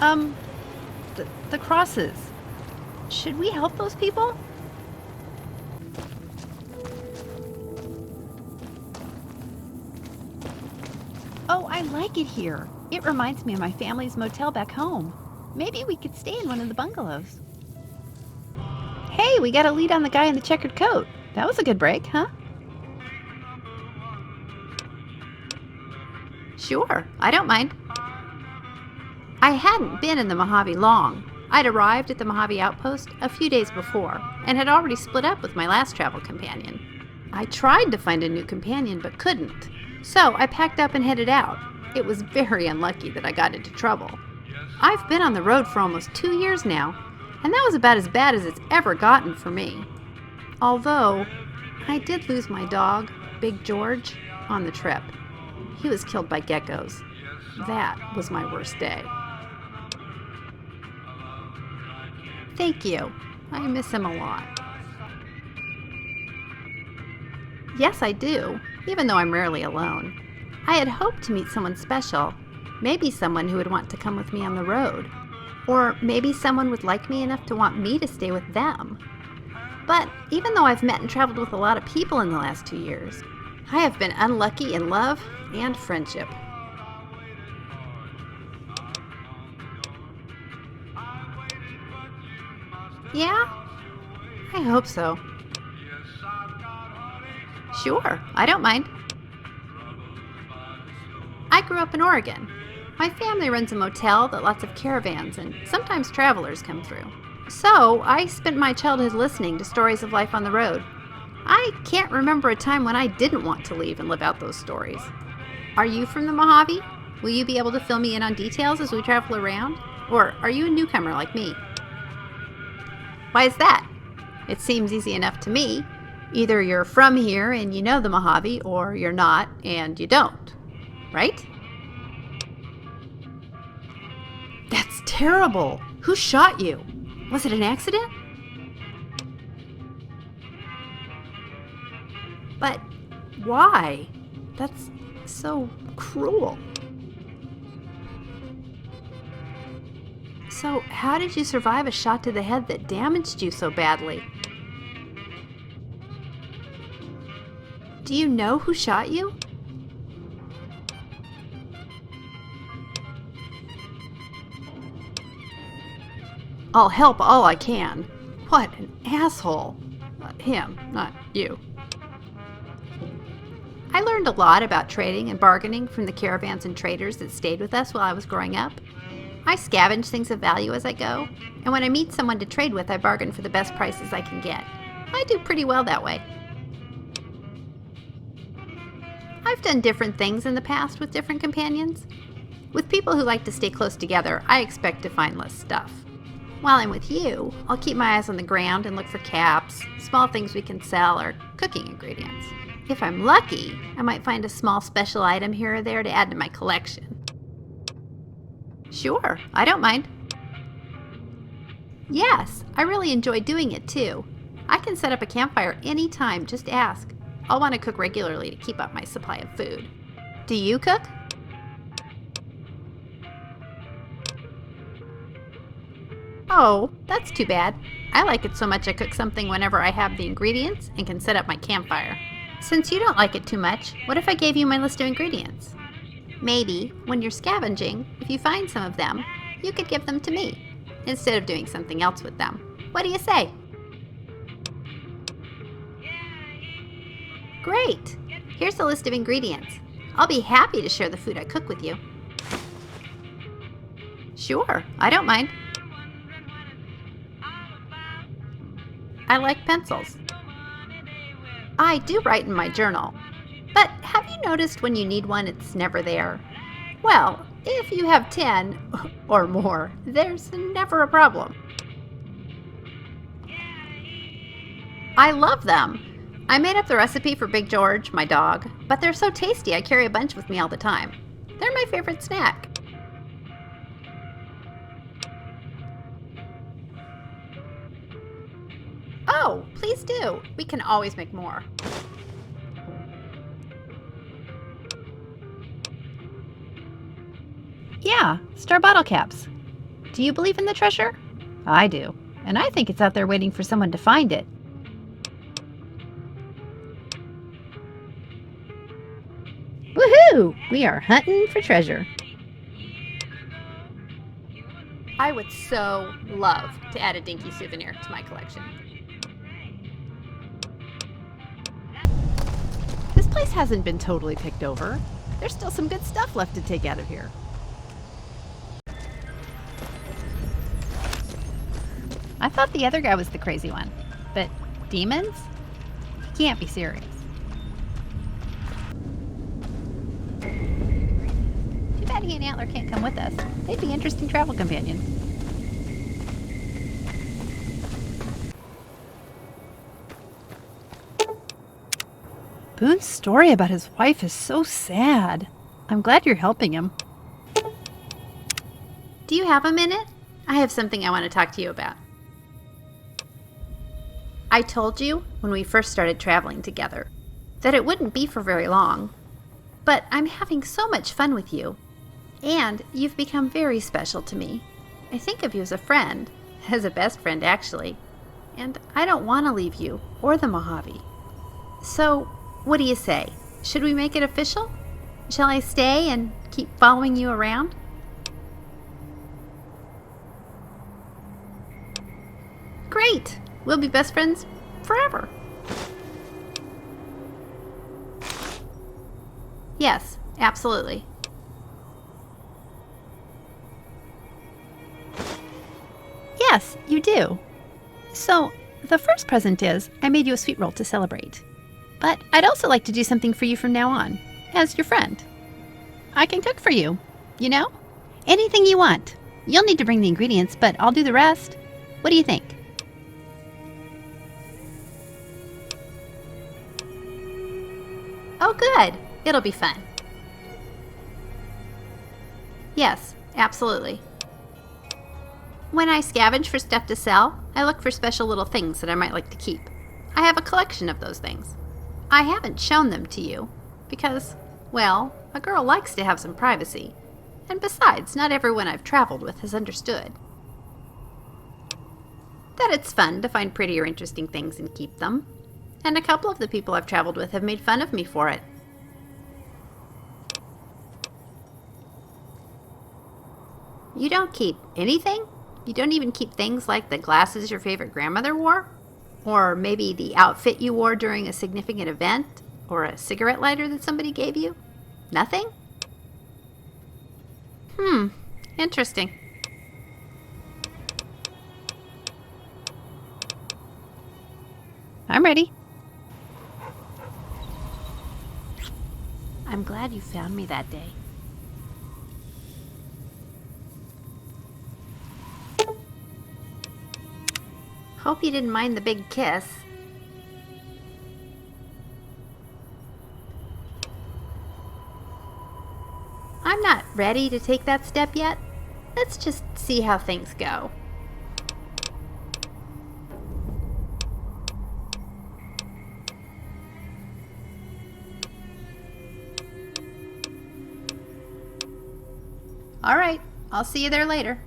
Um, the crosses. Should we help those people? Oh, I like it here. It reminds me of my family's motel back home. Maybe we could stay in one of the bungalows. Hey, we got a lead on the guy in the checkered coat. That was a good break, huh? Sure, I don't mind. I hadn't been in the Mojave long. I'd arrived at the Mojave outpost a few days before and had already split up with my last travel companion. I tried to find a new companion but couldn't, so I packed up and headed out. It was very unlucky that I got into trouble. I've been on the road for almost 2 years now, and that was about as bad as it's ever gotten for me. Although, I did lose my dog, Big George, on the trip. He was killed by geckos. That was my worst day. Thank you. I miss him a lot. Yes, I do, even though I'm rarely alone. I had hoped to meet someone special, maybe someone who would want to come with me on the road. Or maybe someone would like me enough to want me to stay with them. But even though I've met and traveled with a lot of people in the last 2 years, I have been unlucky in love and friendship. Yeah? I hope so. Sure, I don't mind. I grew up in Oregon. My family runs a motel that lots of caravans and sometimes travelers come through. So I spent my childhood listening to stories of life on the road. I can't remember a time when I didn't want to leave and live out those stories. Are you from the Mojave? Will you be able to fill me in on details as we travel around? Or are you a newcomer like me? Why is that? It seems easy enough to me. Either you're from here and you know the Mojave, or you're not and you don't. Right? That's terrible. Who shot you? Was it an accident? But why? That's so cruel. So, how did you survive a shot to the head that damaged you so badly? Do you know who shot you? I'll help all I can. What an asshole. Him, not you. I learned a lot about trading and bargaining from the caravans and traders that stayed with us while I was growing up. I scavenge things of value as I go, and when I meet someone to trade with, I bargain for the best prices I can get. I do pretty well that way. I've done different things in the past with different companions. With people who like to stay close together, I expect to find less stuff. While I'm with you, I'll keep my eyes on the ground and look for caps, small things we can sell, or cooking ingredients. If I'm lucky, I might find a small special item here or there to add to my collection. Sure, I don't mind. Yes, I really enjoy doing it too. I can set up a campfire anytime, just ask. I'll want to cook regularly to keep up my supply of food. Do you cook? Oh, that's too bad. I like it so much I cook something whenever I have the ingredients and can set up my campfire. Since you don't like it too much, what if I gave you my list of ingredients? Maybe, when you're scavenging, if you find some of them, you could give them to me, instead of doing something else with them. What do you say? Great! Here's a list of ingredients. I'll be happy to share the food I cook with you. Sure, I don't mind. I like pencils. I do write in my journal. But have you noticed when you need one, it's never there? Well, if you have 10 or more, there's never a problem. I love them. I made up the recipe for Big George, my dog, but they're so tasty I carry a bunch with me all the time. They're my favorite snack. Oh, please do. We can always make more. Yeah, star bottle caps. Do you believe in the treasure? I do, and I think it's out there waiting for someone to find it. Woohoo! We are hunting for treasure. I would so love to add a dinky souvenir to my collection. This place hasn't been totally picked over. There's still some good stuff left to take out of here. I thought the other guy was the crazy one, but demons? He can't be serious. Too bad he and Antler can't come with us. They'd be interesting travel companions. Boone's story about his wife is so sad. I'm glad you're helping him. Do you have a minute? I have something I want to talk to you about. I told you when we first started traveling together that it wouldn't be for very long. But I'm having so much fun with you. And you've become very special to me. I think of you as a friend, as a best friend actually. And I don't want to leave you or the Mojave. So, what do you say? Should we make it official? Shall I stay and keep following you around? Great! We'll be best friends forever. Yes, absolutely. Yes, you do. So, the first present is I made you a sweet roll to celebrate. But I'd also like to do something for you from now on, as your friend. I can cook for you, you know? Anything you want. You'll need to bring the ingredients, but I'll do the rest. What do you think? Oh, good. It'll be fun. Yes, absolutely. When I scavenge for stuff to sell, I look for special little things that I might like to keep. I have a collection of those things. I haven't shown them to you because, well, a girl likes to have some privacy. And besides, not everyone I've traveled with has understood that it's fun to find pretty or interesting things and keep them. And a couple of the people I've traveled with have made fun of me for it. You don't keep anything? You don't even keep things like the glasses your favorite grandmother wore? Or maybe the outfit you wore during a significant event? Or a cigarette lighter that somebody gave you? Nothing? Interesting. I'm ready. I'm glad you found me that day. Hope you didn't mind the big kiss. I'm not ready to take that step yet. Let's just see how things go. All right, I'll see you there later.